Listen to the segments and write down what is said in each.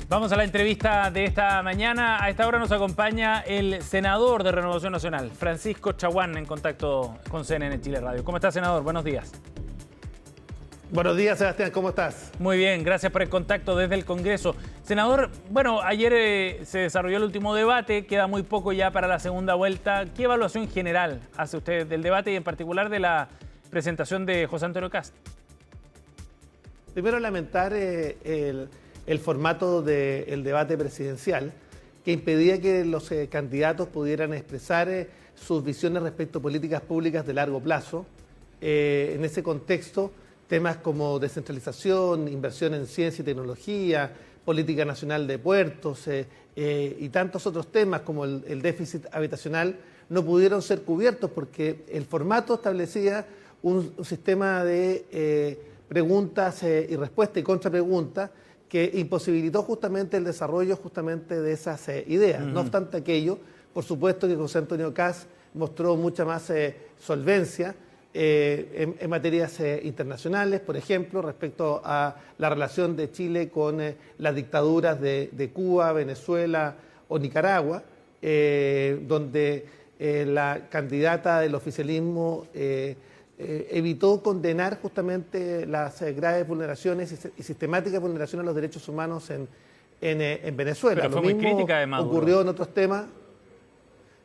Vamos a la entrevista de esta mañana. A esta hora nos acompaña el senador de Renovación Nacional, Francisco Chaguán, en contacto con CNN Chile Radio. ¿Cómo está, senador? Buenos días. Buenos días, Sebastián. ¿Cómo estás? Muy bien, gracias por el contacto desde el Congreso. Senador, bueno, ayer se desarrolló el último debate, queda muy poco ya para la segunda vuelta. ¿Qué evaluación general hace usted del debate y en particular de la presentación de José Antonio Kast? Primero, lamentar el formato del debate presidencial, que impedía que los candidatos pudieran expresar sus visiones respecto a políticas públicas de largo plazo. En ese contexto, temas como descentralización, inversión en ciencia y tecnología, política nacional de puertos y tantos otros temas como el déficit habitacional no pudieron ser cubiertos porque el formato establecía un sistema de preguntas y respuestas y contrapreguntas que imposibilitó justamente el desarrollo de esas ideas. No obstante aquello, por supuesto que José Antonio Kast mostró mucha más solvencia en materias internacionales, por ejemplo, respecto a la relación de Chile con las dictaduras de Cuba, Venezuela o Nicaragua, donde la candidata del oficialismo evitó condenar justamente las graves vulneraciones y sistemáticas vulneraciones a los derechos humanos en Venezuela. Pero fue muy crítica de Maduro. Ocurrió en otros temas.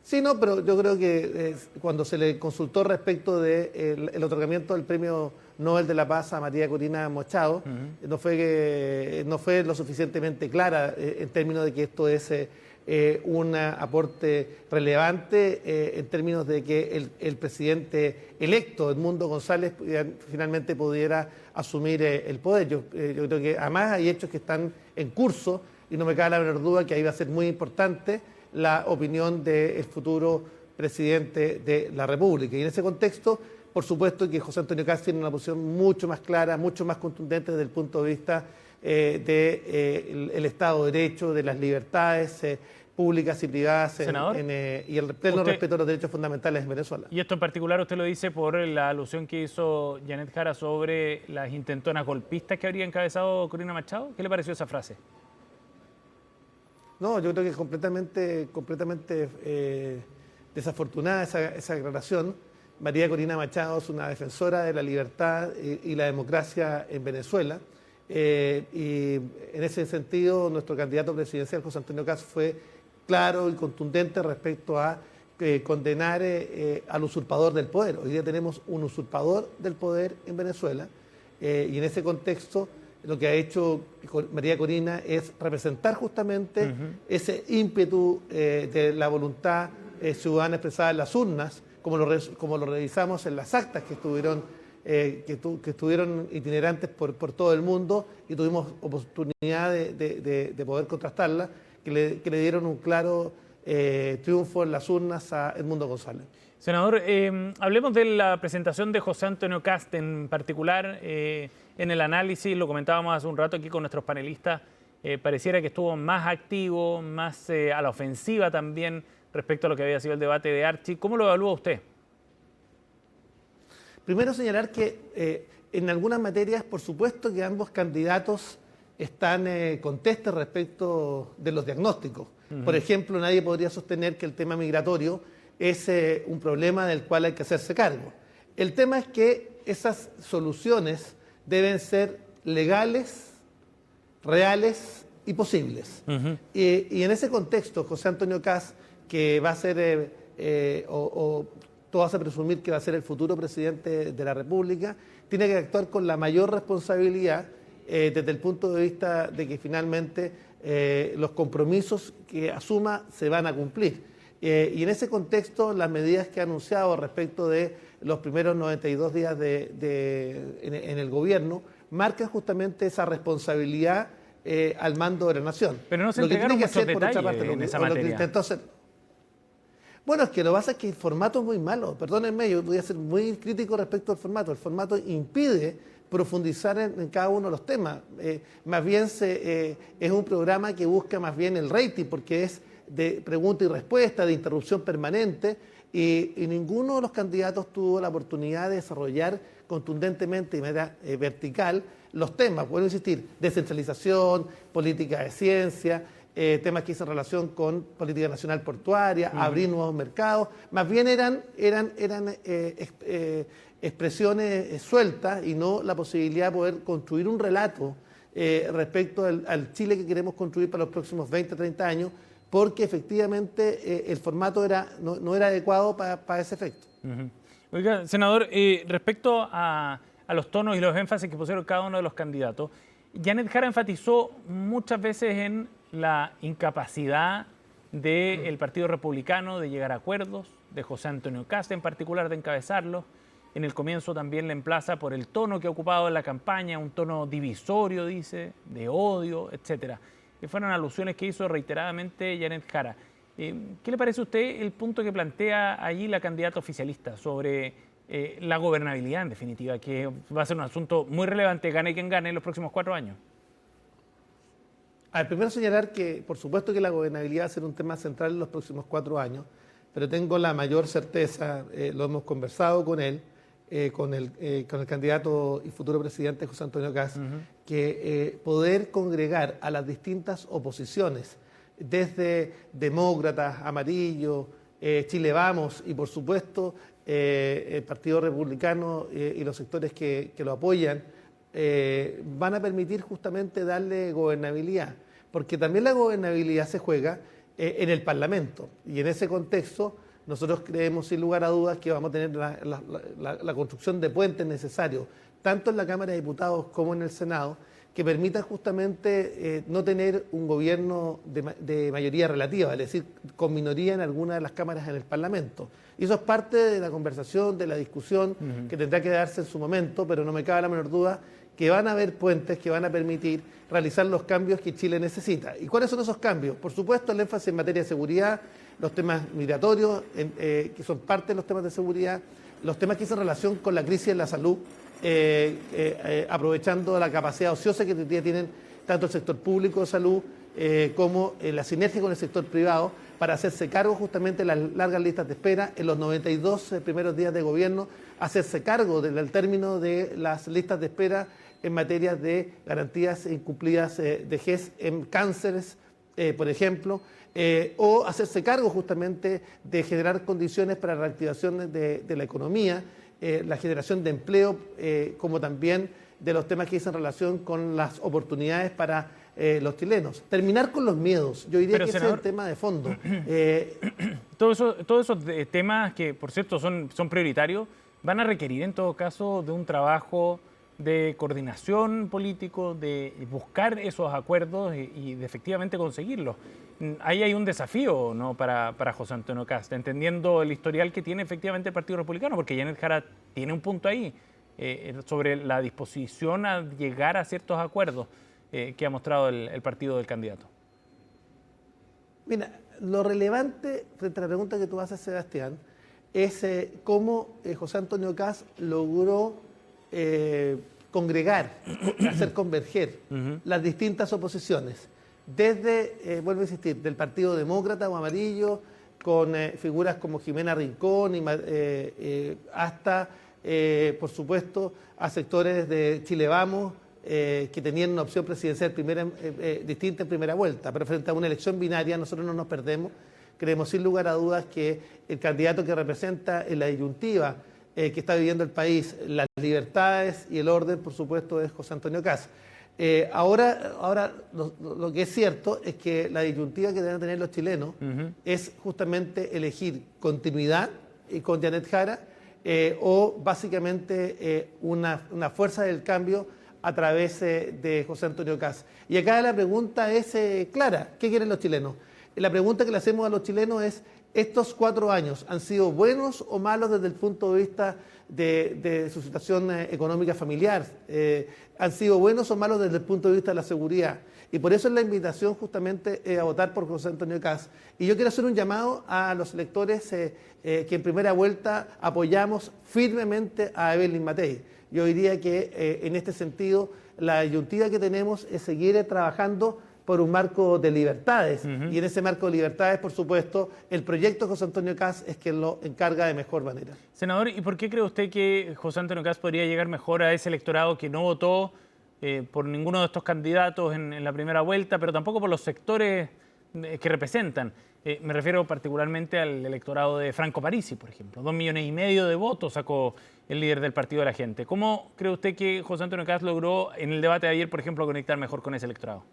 Sí, no, pero yo creo que cuando se le consultó respecto del otorgamiento del Premio Nobel de la Paz a María Corina Machado, no fue lo suficientemente clara en términos de que esto es un aporte relevante en términos de que el presidente electo, Edmundo González, finalmente pudiera asumir el poder. Yo creo que además hay hechos que están en curso y no me cabe la menor duda que ahí va a ser muy importante la opinión del futuro presidente de la República. Y en ese contexto, por supuesto que José Antonio Kast tiene una posición mucho más clara, mucho más contundente desde el punto de vista del Estado de Derecho, de las libertades públicas y privadas y el pleno respeto a los derechos fundamentales en Venezuela. Y esto en particular usted lo dice por la alusión que hizo Janet Jara sobre las intentonas golpistas que habría encabezado Corina Machado. ¿Qué le pareció esa frase? No, yo creo que es completamente desafortunada esa aclaración. María Corina Machado es una defensora de la libertad y la democracia en Venezuela. Y en ese sentido, nuestro candidato presidencial, José Antonio Kast, fue claro y contundente respecto a condenar al usurpador del poder. Hoy día tenemos un usurpador del poder en Venezuela y en ese contexto lo que ha hecho María Corina es representar justamente ese ímpetu de la voluntad ciudadana expresada en las urnas, como lo revisamos en las actas que estuvieron itinerantes por todo el mundo y tuvimos oportunidad de poder contrastarla, que le dieron un claro triunfo en las urnas a Edmundo González. Senador, hablemos de la presentación de José Antonio Kast en particular. En el análisis, lo comentábamos hace un rato aquí con nuestros panelistas, pareciera que estuvo más activo, más a la ofensiva también respecto a lo que había sido el debate de Archi. ¿Cómo lo evalúa usted? Primero señalar que en algunas materias, por supuesto que ambos candidatos están contestes respecto de los diagnósticos. Por ejemplo, nadie podría sostener que el tema migratorio es un problema del cual hay que hacerse cargo. El tema es que esas soluciones deben ser legales, reales y posibles. Y en ese contexto, José Antonio Kast, que va a ser, todo hace presumir que va a ser el futuro presidente de la República, tiene que actuar con la mayor responsabilidad desde el punto de vista de que finalmente los compromisos que asuma se van a cumplir. Y en ese contexto, las medidas que ha anunciado respecto de los primeros 92 días en el gobierno marcan justamente esa responsabilidad al mando de la nación. Pero no se entregaron muchos detalles en esa materia. Bueno, es que lo que pasa es que el formato es muy malo. Perdónenme, yo voy a ser muy crítico respecto al formato. El formato impide profundizar en cada uno de los temas. Más bien es un programa que busca más bien el rating, porque es de pregunta y respuesta, de interrupción permanente, y ninguno de los candidatos tuvo la oportunidad de desarrollar contundentemente y de manera vertical los temas, vuelvo a insistir, descentralización, política de ciencia, temas que hizo relación con política nacional portuaria, abrir nuevos mercados, más bien eran expresiones sueltas y no la posibilidad de poder construir un relato respecto al Chile que queremos construir para los próximos 20, 30 años, porque efectivamente el formato no era adecuado para ese efecto. Oiga, senador, respecto a los tonos y los énfasis que pusieron cada uno de los candidatos, Janet Jara enfatizó muchas veces en la incapacidad del Partido Republicano de llegar a acuerdos, de José Antonio Kast en particular de encabezarlos. En el comienzo también le emplaza por el tono que ha ocupado en la campaña, un tono divisorio, dice, de odio, etcétera. Que fueron alusiones que hizo reiteradamente Janet Jara. ¿Qué le parece a usted el punto que plantea allí la candidata oficialista sobre la gobernabilidad, en definitiva, que va a ser un asunto muy relevante, gane quien gane, en los próximos 4 años? A ver, primero señalar que, por supuesto que la gobernabilidad va a ser un tema central en los próximos 4 años, pero tengo la mayor certeza, lo hemos conversado con él, con el candidato y futuro presidente José Antonio Kast, que poder congregar a las distintas oposiciones, desde demócratas, amarillos, Chile Vamos y por supuesto el Partido Republicano y los sectores que lo apoyan, van a permitir justamente darle gobernabilidad, porque también la gobernabilidad se juega en el Parlamento y en ese contexto nosotros creemos sin lugar a dudas que vamos a tener la construcción de puentes necesarios, tanto en la Cámara de Diputados como en el Senado, que permitan justamente no tener un gobierno de mayoría relativa, es decir, con minoría en alguna de las cámaras en el Parlamento. Y eso es parte de la conversación, de la discusión que tendrá que darse en su momento, pero no me cabe la menor duda que van a haber puentes que van a permitir realizar los cambios que Chile necesita. ¿Y cuáles son esos cambios? Por supuesto, el énfasis en materia de seguridad, los temas migratorios, que son parte de los temas de seguridad, los temas que hacen relación con la crisis en la salud, aprovechando la capacidad ociosa que tienen tanto el sector público de salud como la sinergia con el sector privado para hacerse cargo justamente de las largas listas de espera en los 92 primeros días de gobierno, hacerse cargo del término de las listas de espera en materia de garantías incumplidas de GES en cánceres, por ejemplo, o hacerse cargo justamente de generar condiciones para la reactivación de la economía, la generación de empleo, como también de los temas que dicen relación con las oportunidades para los chilenos. Terminar con los miedos, yo diría que senador, ese es el tema de fondo. Todos esos temas que, por cierto, son prioritarios, van a requerir en todo caso de un trabajo de coordinación político, de buscar esos acuerdos y de efectivamente conseguirlos. Ahí hay un desafío, ¿no?, para José Antonio Kast, entendiendo el historial que tiene efectivamente el Partido Republicano, porque Janet Jara tiene un punto ahí sobre la disposición a llegar a ciertos acuerdos que ha mostrado el partido del candidato. Mira, lo relevante frente a la pregunta que tú haces, Sebastián, es cómo José Antonio Kast logró congregar, hacer converger las distintas oposiciones, desde, vuelvo a insistir, del Partido Demócrata o Amarillo, con figuras como Jimena Rincón, hasta, por supuesto, a sectores de Chile Vamos, que tenían una opción presidencial distinta en primera vuelta, pero frente a una elección binaria nosotros no nos perdemos. Creemos sin lugar a dudas que el candidato que representa en la disyuntiva que está viviendo el país, las libertades y el orden, por supuesto, es José Antonio Kast. Ahora lo que es cierto es que la disyuntiva que deben tener los chilenos es justamente elegir continuidad con Janet Jara o básicamente una fuerza del cambio a través de José Antonio Kast. Y acá la pregunta es clara, ¿qué quieren los chilenos? La pregunta que le hacemos a los chilenos es, ¿estos 4 años han sido buenos o malos desde el punto de vista de su situación económica familiar? ¿Han sido buenos o malos desde el punto de vista de la seguridad? Y por eso es la invitación justamente a votar por José Antonio Kast. Y yo quiero hacer un llamado a los electores que en primera vuelta apoyamos firmemente a Evelyn Matei. Yo diría que en este sentido la disyuntiva que tenemos es seguir trabajando por un marco de libertades. Y en ese marco de libertades, por supuesto, el proyecto de José Antonio Kast es quien lo encarga de mejor manera. Senador, ¿y por qué cree usted que José Antonio Kast podría llegar mejor a ese electorado que no votó por ninguno de estos candidatos en la primera vuelta, pero tampoco por los sectores que representan. Me refiero particularmente al electorado de Franco Parisi, por ejemplo. 2,5 millones de votos sacó el líder del Partido de la Gente. ¿Cómo cree usted que José Antonio Kast logró en el debate de ayer, por ejemplo, conectar mejor con ese electorado?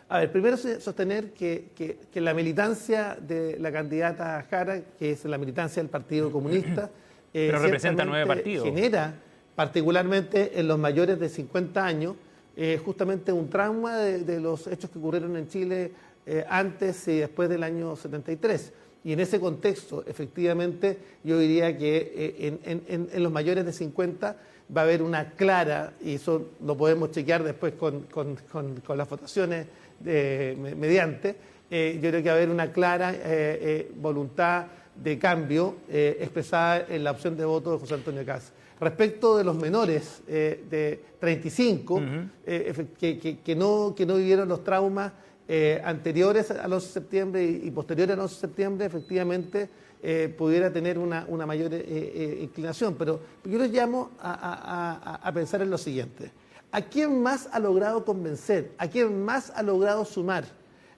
A ver, primero sostener que la militancia de la candidata Jara, que es la militancia del Partido Comunista, pero representa 9 partidos. Genera, particularmente en los mayores de 50 años, justamente un trauma de los hechos que ocurrieron en Chile antes y después del año 73. Y en ese contexto, efectivamente, yo diría que en los mayores de 50 va a haber una clara, y eso lo podemos chequear después con las votaciones mediante, yo creo que va a haber una clara voluntad de cambio expresada en la opción de voto de José Antonio Kast. Respecto de los menores de 35, que no vivieron los traumas anteriores al 11 de septiembre y posteriores al 11 de septiembre, efectivamente pudiera tener una mayor inclinación. Pero yo les llamo a pensar en lo siguiente. ¿A quién más ha logrado convencer? ¿A quién más ha logrado sumar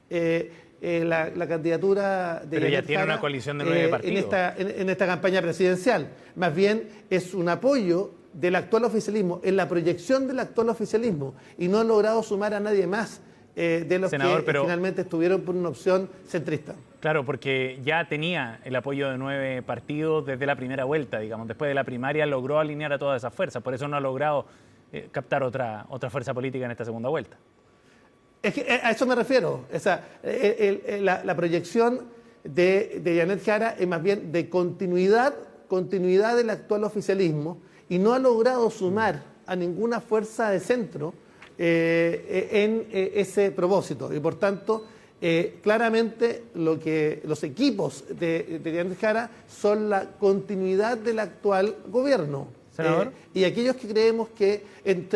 la candidatura de Pero ya tiene una coalición de 9 partidos. En esta campaña presidencial? Más bien es un apoyo del actual oficialismo, en la proyección del actual oficialismo, y no han logrado sumar a nadie más de los Senador, que finalmente estuvieron por una opción centrista. Claro, porque ya tenía el apoyo de 9 partidos desde la primera vuelta, digamos. Después de la primaria logró alinear a todas esas fuerzas, por eso no ha logrado captar otra fuerza política en esta segunda vuelta. Es que a eso me refiero. La proyección de Janet Jara es más bien de continuidad del actual oficialismo, y no ha logrado sumar a ninguna fuerza de centro en ese propósito. Y por tanto, claramente los equipos de Janet Jara son la continuidad del actual gobierno. Senador. Y aquellos que creemos que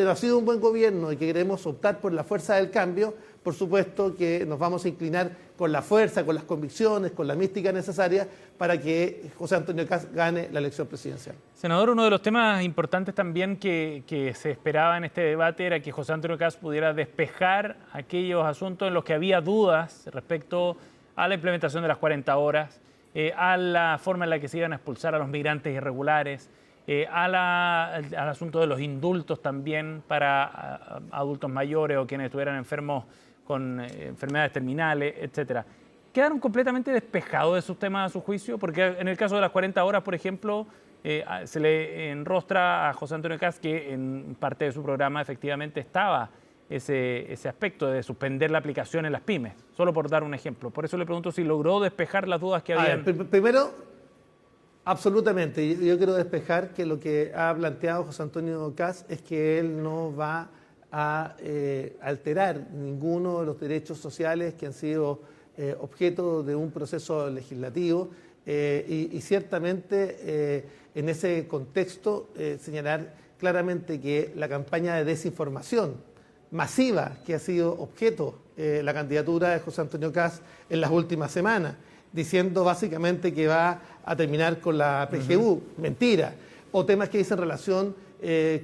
ha sido un buen gobierno y que queremos optar por la fuerza del cambio, por supuesto que nos vamos a inclinar con la fuerza, con las convicciones, con la mística necesaria para que José Antonio Kast gane la elección presidencial. Senador, uno de los temas importantes también que se esperaba en este debate era que José Antonio Kast pudiera despejar aquellos asuntos en los que había dudas respecto a la implementación de las 40 horas, a la forma en la que se iban a expulsar a los migrantes irregulares, al asunto de los indultos también para adultos mayores o quienes estuvieran enfermos con enfermedades terminales, etcétera. ¿Quedaron completamente despejados de esos temas a su juicio? Porque en el caso de las 40 horas, por ejemplo, se le enrostra a José Antonio Kast que en parte de su programa efectivamente estaba ese aspecto de suspender la aplicación en las pymes, solo por dar un ejemplo. Por eso le pregunto si logró despejar las dudas que habían. Primero, absolutamente. Yo quiero despejar que lo que ha planteado José Antonio Kast es que él no va a alterar ninguno de los derechos sociales que han sido objeto de un proceso legislativo y ciertamente en ese contexto señalar claramente que la campaña de desinformación masiva que ha sido objeto la candidatura de José Antonio Kast en las últimas semanas, diciendo básicamente que va a terminar con la PGU, mentira, o temas que dicen relación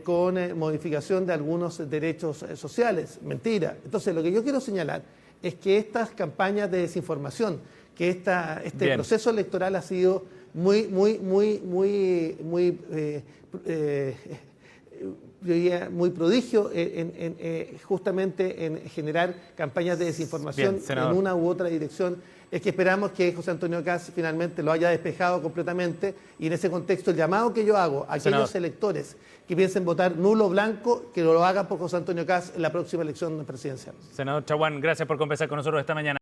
con modificación de algunos derechos sociales, mentira. Entonces, lo que yo quiero señalar es que estas campañas de desinformación, que este proceso electoral ha sido muy prodigio justamente en generar campañas de desinformación en una u otra dirección. Es que esperamos que José Antonio Kast finalmente lo haya despejado completamente, y en ese contexto el llamado que yo hago a aquellos electores que piensen votar nulo o blanco, que lo hagan por José Antonio Kast en la próxima elección presidencial. Senador Chaguán, gracias por conversar con nosotros esta mañana.